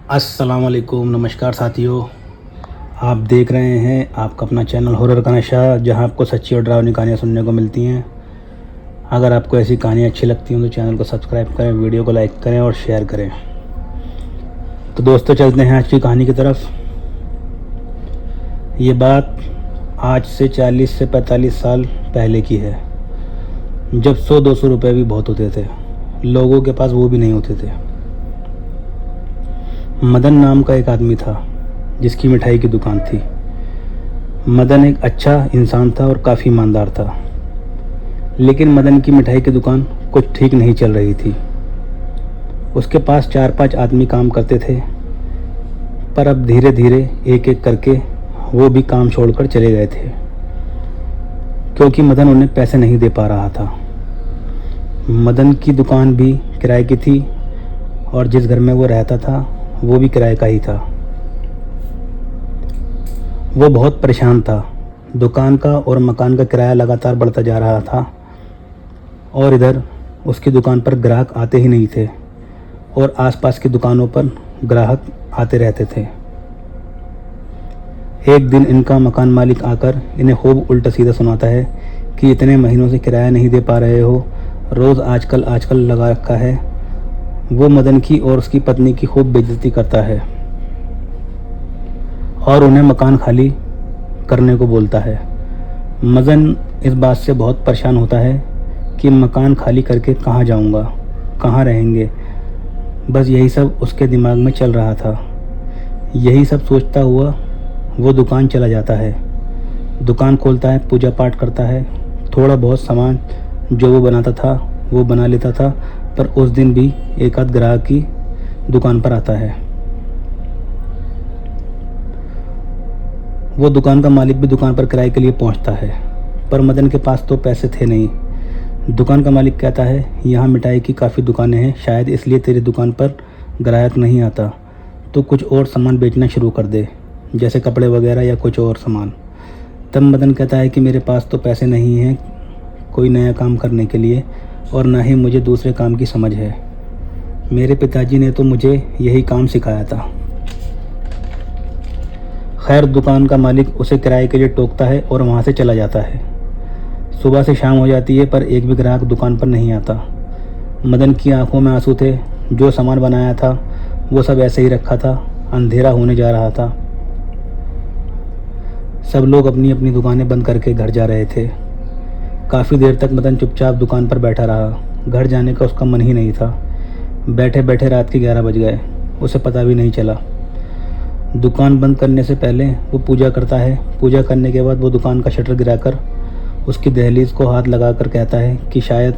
अस्सलाम वालेकुम, नमस्कार साथियों। आप देख रहे हैं आपका अपना चैनल हॉरर का नशा, जहां आपको सच्ची और डरावनी कहानियां सुनने को मिलती हैं। अगर आपको ऐसी कहानियां अच्छी लगती हैं तो चैनल को सब्सक्राइब करें, वीडियो को लाइक करें और शेयर करें। तो दोस्तों, चलते हैं आज की कहानी की तरफ। ये बात आज से 40 से 45 साल पहले की है, जब 100-200 रुपये भी बहुत होते थे। लोगों के पास वो भी नहीं होते थे। मदन नाम का एक आदमी था जिसकी मिठाई की दुकान थी। मदन एक अच्छा इंसान था और काफ़ी ईमानदार था, लेकिन मदन की मिठाई की दुकान कुछ ठीक नहीं चल रही थी। उसके पास 4-5 आदमी काम करते थे, पर अब धीरे धीरे एक एक करके वो भी काम छोड़कर चले गए थे, क्योंकि मदन उन्हें पैसे नहीं दे पा रहा था। मदन की दुकान भी किराए की थी और जिस घर में वो रहता था वो भी किराए का ही था। वो बहुत परेशान था। दुकान का और मकान का किराया लगातार बढ़ता जा रहा था और इधर उसकी दुकान पर ग्राहक आते ही नहीं थे और आसपास की दुकानों पर ग्राहक आते रहते थे। एक दिन इनका मकान मालिक आकर इन्हें खूब उल्टा सीधा सुनाता है कि इतने महीनों से किराया नहीं दे पा रहे हो, रोज़ आजकल लगा रखा है। वो मदन की और उसकी पत्नी की खूब बेइज्जती करता है और उन्हें मकान खाली करने को बोलता है। मदन इस बात से बहुत परेशान होता है कि मकान खाली करके कहाँ जाऊँगा, कहाँ रहेंगे। बस यही सब उसके दिमाग में चल रहा था। यही सब सोचता हुआ वो दुकान चला जाता है। दुकान खोलता है, पूजा पाठ करता है। थोड़ा बहुत सामान जो वो बनाता था वो बना लेता था, पर उस दिन भी एक आध ग्राहक की दुकान पर आता है। वो दुकान का मालिक भी दुकान पर किराए के लिए पहुंचता है, पर मदन के पास तो पैसे थे नहीं। दुकान का मालिक कहता है, यहाँ मिठाई की काफ़ी दुकानें हैं, शायद इसलिए तेरी दुकान पर ग्राहक नहीं आता। तो कुछ और सामान बेचना शुरू कर दे, जैसे कपड़े वगैरह या कुछ और सामान। तब मदन कहता है कि मेरे पास तो पैसे नहीं हैं कोई नया काम करने के लिए, और ना ही मुझे दूसरे काम की समझ है। मेरे पिताजी ने तो मुझे यही काम सिखाया था। खैर, दुकान का मालिक उसे किराए के लिए टोकता है और वहाँ से चला जाता है। सुबह से शाम हो जाती है, पर एक भी ग्राहक दुकान पर नहीं आता। मदन की आंखों में आंसू थे। जो सामान बनाया था वो सब ऐसे ही रखा था। अंधेरा होने जा रहा था। सब लोग अपनी अपनी दुकानें बंद करके घर जा रहे थे। काफ़ी देर तक मदन चुपचाप दुकान पर बैठा रहा। घर जाने का उसका मन ही नहीं था। बैठे बैठे रात के 11 बज गए, उसे पता भी नहीं चला। दुकान बंद करने से पहले वो पूजा करता है। पूजा करने के बाद वो दुकान का शटर गिराकर उसकी दहलीज को हाथ लगाकर कहता है कि शायद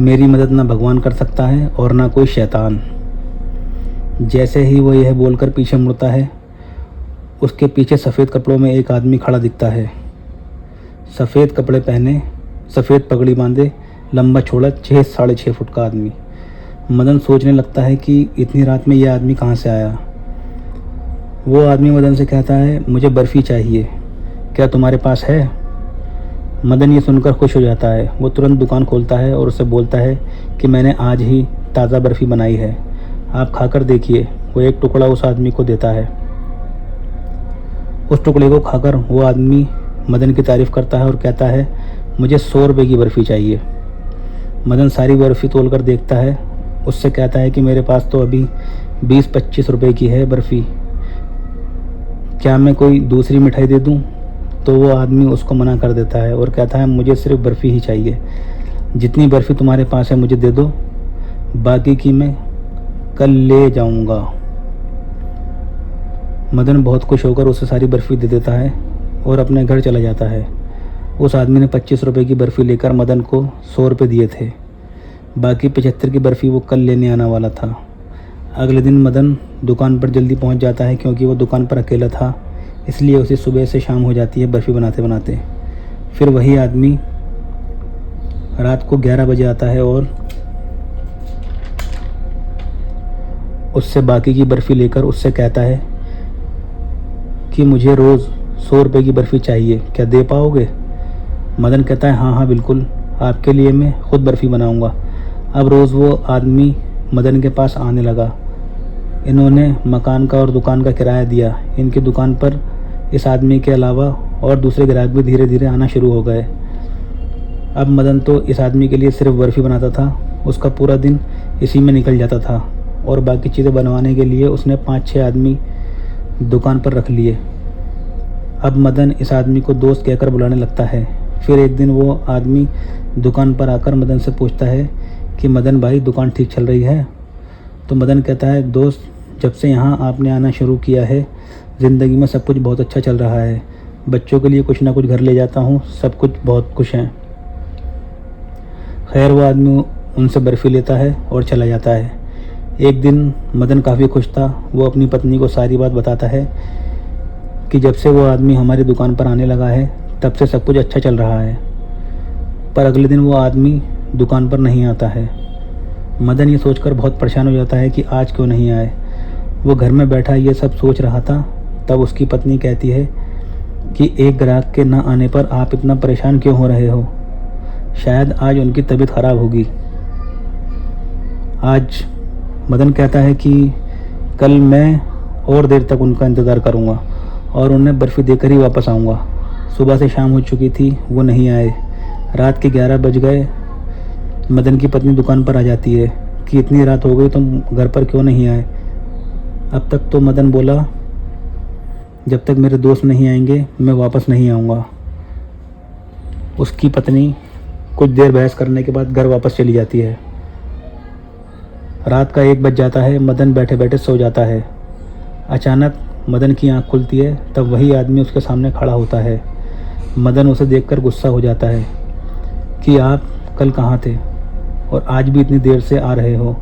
मेरी मदद ना भगवान कर सकता है और ना कोई शैतान। जैसे ही वो यह बोलकर पीछे मुड़ता है, उसके पीछे सफ़ेद कपड़ों में एक आदमी खड़ा दिखता है। सफ़ेद कपड़े पहने, सफ़ेद पगड़ी बांधे, लंबा चौड़ा 6-6.5 फुट का आदमी। मदन सोचने लगता है कि इतनी रात में यह आदमी कहाँ से आया। वो आदमी मदन से कहता है, मुझे बर्फ़ी चाहिए, क्या तुम्हारे पास है? मदन ये सुनकर खुश हो जाता है। वो तुरंत दुकान खोलता है और उसे बोलता है कि मैंने आज ही ताज़ा बर्फ़ी बनाई है, आप खाकर देखिए। वो एक टुकड़ा उस आदमी को देता है। उस टुकड़े को खाकर वो आदमी मदन की तारीफ़ करता है और कहता है, मुझे 100 रुपये की बर्फ़ी चाहिए। मदन सारी बर्फ़ी तोल कर देखता है। उससे कहता है कि मेरे पास तो अभी 20-25 रुपये की है बर्फ़ी, क्या मैं कोई दूसरी मिठाई दे दूं? तो वो आदमी उसको मना कर देता है और कहता है, मुझे सिर्फ बर्फ़ी ही चाहिए। जितनी बर्फ़ी तुम्हारे पास है मुझे दे दो, बाकी की मैं कल ले जाऊंगा। मदन बहुत खुश होकर उसे सारी बर्फ़ी दे देता है और अपने घर चला जाता है। उस आदमी ने 25 रुपये की बर्फ़ी लेकर मदन को 100 रुपये दिए थे। बाकी 75 की बर्फ़ी वो कल लेने आने वाला था। अगले दिन मदन दुकान पर जल्दी पहुंच जाता है, क्योंकि वो दुकान पर अकेला था, इसलिए उसे सुबह से शाम हो जाती है बर्फ़ी बनाते बनाते। फिर वही आदमी रात को 11 बजे आता है और उससे बाकी की बर्फ़ी लेकर उससे कहता है कि मुझे रोज़ 100 रुपये की बर्फ़ी चाहिए, क्या दे पाओगे? मदन कहता है, हाँ हाँ बिल्कुल, आपके लिए मैं ख़ुद बर्फ़ी बनाऊंगा। अब रोज़ वो आदमी मदन के पास आने लगा इन्होंने मकान का और दुकान का किराया दिया। इनकी दुकान पर इस आदमी के अलावा और दूसरे ग्राहक भी धीरे धीरे आना शुरू हो गए। अब मदन तो इस आदमी के लिए सिर्फ बर्फ़ी बनाता था। उसका पूरा दिन इसी में निकल जाता था और बाकी चीज़ें बनवाने के लिए उसने 5-6 आदमी दुकान पर रख लिए। अब मदन इस आदमी को दोस्त कहकर बुलाने लगता है। फिर एक दिन वो आदमी दुकान पर आकर मदन से पूछता है कि मदन भाई, दुकान ठीक चल रही है? तो मदन कहता है, दोस्त, जब से यहाँ आपने आना शुरू किया है ज़िंदगी में सब कुछ बहुत अच्छा चल रहा है। बच्चों के लिए कुछ ना कुछ घर ले जाता हूँ, सब कुछ बहुत खुश हैं। खैर, वो आदमी उनसे बर्फ़ी लेता है और चला जाता है। एक दिन मदन काफ़ी खुश था। वो अपनी पत्नी को सारी बात बताता है कि जब से वो आदमी हमारी दुकान पर आने लगा है तब से सब कुछ अच्छा चल रहा है। पर अगले दिन वो आदमी दुकान पर नहीं आता है। मदन ये सोचकर बहुत परेशान हो जाता है कि आज क्यों नहीं आए। वो घर में बैठा ये सब सोच रहा था, तब उसकी पत्नी कहती है कि एक ग्राहक के ना आने पर आप इतना परेशान क्यों हो रहे हो? शायद आज उनकी तबीयत ख़राब होगी। आज मदन कहता है कि कल मैं और देर तक उनका इंतज़ार करूँगा और उन्हें बर्फ़ी देकर ही वापस आऊँगा। सुबह से शाम हो चुकी थी, वो नहीं आए। रात के 11 बज गए। मदन की पत्नी दुकान पर आ जाती है कि इतनी रात हो गई, तुम घर पर क्यों नहीं आए? अब तक तो मदन बोला, जब तक मेरे दोस्त नहीं आएंगे मैं वापस नहीं आऊँगा। उसकी पत्नी कुछ देर बहस करने के बाद घर वापस चली जाती है। रात का 1 बज जाता है। मदन बैठे बैठे सो जाता है। अचानक मदन की आंख खुलती है, तब वही आदमी उसके सामने खड़ा होता है। मदन उसे देखकर गुस्सा हो जाता है कि आप कल कहाँ थे और आज भी इतनी देर से आ रहे हो?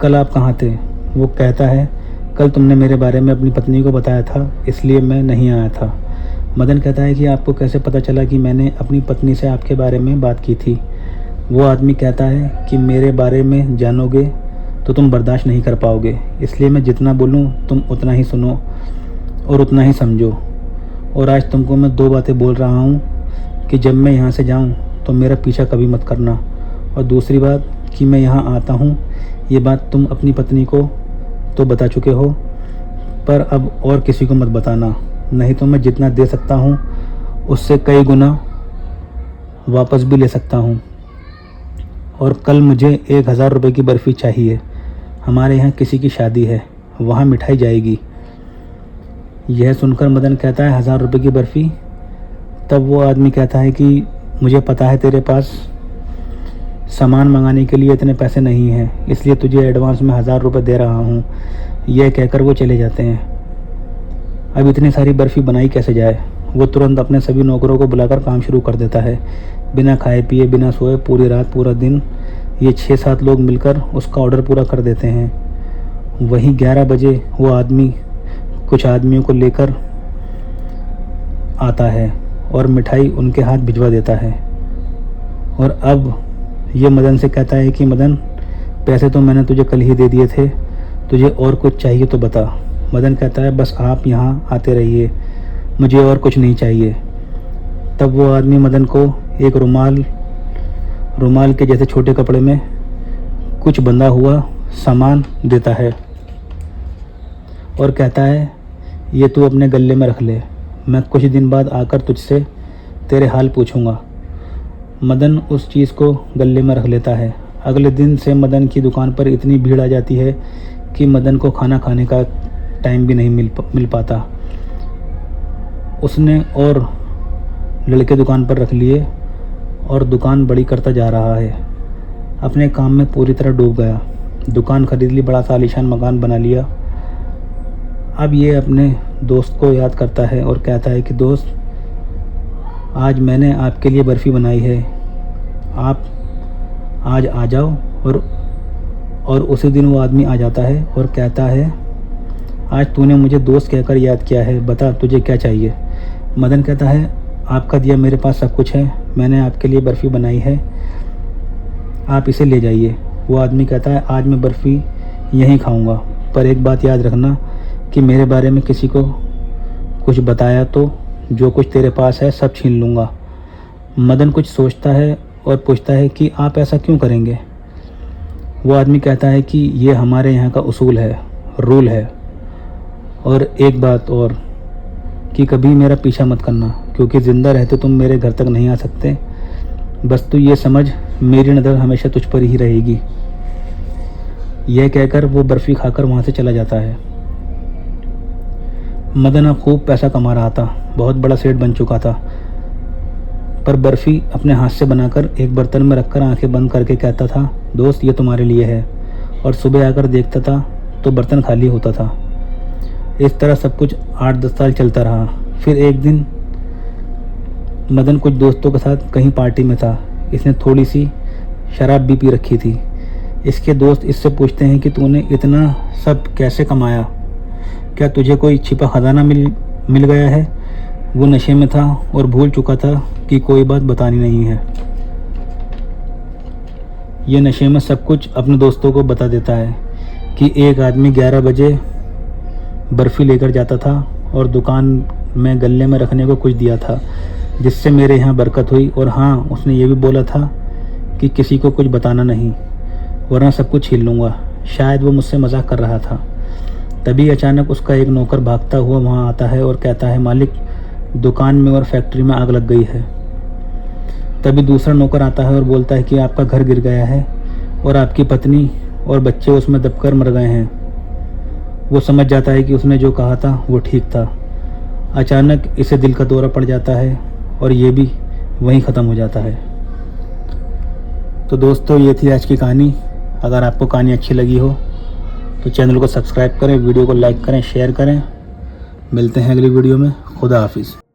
कल आप कहाँ थे? वो कहता है, कल तुमने मेरे बारे में अपनी पत्नी को बताया था, इसलिए मैं नहीं आया था। मदन कहता है कि आपको कैसे पता चला कि मैंने अपनी पत्नी से आपके बारे में बात की थी? वो आदमी कहता है कि मेरे बारे में जानोगे तो तुम बर्दाश्त नहीं कर पाओगे, इसलिए मैं जितना बोलूँ तुम उतना ही सुनो और उतना ही समझो। और आज तुमको मैं 2 बातें बोल रहा हूँ कि जब मैं यहाँ से जाऊँ तो मेरा पीछा कभी मत करना, और दूसरी बात कि मैं यहाँ आता हूँ, ये बात तुम अपनी पत्नी को तो बता चुके हो, पर अब और किसी को मत बताना, नहीं तो मैं जितना दे सकता हूँ उससे कई गुना वापस भी ले सकता हूँ। और कल मुझे 1000 रुपये की बर्फ़ी चाहिए। हमारे यहाँ किसी की शादी है, वहाँ मिठाई जाएगी। यह सुनकर मदन कहता है, 1000 रुपये की बर्फ़ी? तब वो आदमी कहता है कि मुझे पता है तेरे पास सामान मंगाने के लिए इतने पैसे नहीं हैं, इसलिए तुझे एडवांस में 1000 रुपये दे रहा हूँ। यह कहकर वो चले जाते हैं। अब इतनी सारी बर्फ़ी बनाई कैसे जाए? वो तुरंत अपने सभी नौकरों को बुलाकर काम शुरू कर देता है। बिना खाए पिए, बिना सोए, पूरी रात पूरा दिन ये 6-7 लोग मिलकर उसका ऑर्डर पूरा कर देते हैं। वहीं 11 बजे वो आदमी कुछ आदमियों को लेकर आता है और मिठाई उनके हाथ भिजवा देता है। और अब ये मदन से कहता है कि मदन, पैसे तो मैंने तुझे कल ही दे दिए थे, तुझे और कुछ चाहिए तो बता। मदन कहता है, बस आप यहाँ आते रहिए, मुझे और कुछ नहीं चाहिए। तब वो आदमी मदन को एक रुमाल के जैसे छोटे कपड़े में कुछ बंधा हुआ सामान देता है और कहता है, ये तू अपने गले में रख ले, मैं कुछ दिन बाद आकर तुझसे तेरे हाल पूछूंगा। मदन उस चीज़ को गले में रख लेता है। अगले दिन से मदन की दुकान पर इतनी भीड़ आ जाती है कि मदन को खाना खाने का टाइम भी नहीं मिल पाता। उसने और लड़के दुकान पर रख लिए और दुकान बड़ी करता जा रहा है। अपने काम में पूरी तरह डूब गया। दुकान खरीद ली, बड़ा सा आलीशान मकान बना लिया। अब ये अपने दोस्त को याद करता है और कहता है कि दोस्त, आज मैंने आपके लिए बर्फ़ी बनाई है, आप आज आ जाओ। और उसी दिन वो आदमी आ जाता है और कहता है, आज तूने मुझे दोस्त कहकर याद किया है, बता तुझे क्या चाहिए। मदन कहता है, आपका दिया मेरे पास सब कुछ है, मैंने आपके लिए बर्फ़ी बनाई है, आप इसे ले जाइए। वो आदमी कहता है, आज मैं बर्फ़ी यहीं खाऊंगा, पर एक बात याद रखना कि मेरे बारे में किसी को कुछ बताया तो जो कुछ तेरे पास है सब छीन लूँगा। मदन कुछ सोचता है और पूछता है कि आप ऐसा क्यों करेंगे? वो आदमी कहता है कि ये हमारे यहाँ का उसूल है, रूल है, और एक बात और कि कभी मेरा पीछा मत करना, क्योंकि ज़िंदा रहते तुम मेरे घर तक नहीं आ सकते। बस तू ये समझ, मेरी नज़र हमेशा तुझ पर ही रहेगी। यह कहकर वो बर्फ़ी खाकर वहाँ से चला जाता है। मदन अब खूब पैसा कमा रहा था, बहुत बड़ा सेठ बन चुका था, पर बर्फ़ी अपने हाथ से बनाकर एक बर्तन में रखकर आंखें बंद करके कहता था, दोस्त ये तुम्हारे लिए है। और सुबह आकर देखता था तो बर्तन खाली होता था। इस तरह सब कुछ 8-10 साल चलता रहा। फिर एक दिन मदन कुछ दोस्तों के साथ कहीं पार्टी में था। इसने थोड़ी सी शराब भी पी रखी थी। इसके दोस्त इससे पूछते हैं कि तूने इतना सब कैसे कमाया, क्या तुझे कोई छिपा खजाना मिल गया है। वो नशे में था और भूल चुका था कि कोई बात बतानी नहीं है। ये नशे में सब कुछ अपने दोस्तों को बता देता है कि एक आदमी 11 बजे बर्फ़ी लेकर जाता था और दुकान में गले में रखने को कुछ दिया था, जिससे मेरे यहाँ बरकत हुई। और हाँ, उसने ये भी बोला था कि किसी को कुछ बताना नहीं, वरना सब कुछ छीन लूँगा। शायद वो मुझसे मजाक कर रहा था। तभी अचानक उसका एक नौकर भागता हुआ वहाँ आता है और कहता है, मालिक, दुकान में और फैक्ट्री में आग लग गई है। तभी दूसरा नौकर आता है और बोलता है कि आपका घर गिर गया है और आपकी पत्नी और बच्चे उसमें दबकर मर गए हैं। वो समझ जाता है कि उसने जो कहा था वो ठीक था। अचानक इसे दिल का दौरा पड़ जाता है और ये भी वहीं ख़त्म हो जाता है। तो दोस्तों, ये थी आज की कहानी। अगर आपको कहानी अच्छी लगी हो तो चैनल को सब्सक्राइब करें, वीडियो को लाइक करें, शेयर करें। मिलते हैं अगली वीडियो में। खुदा हाफिज़।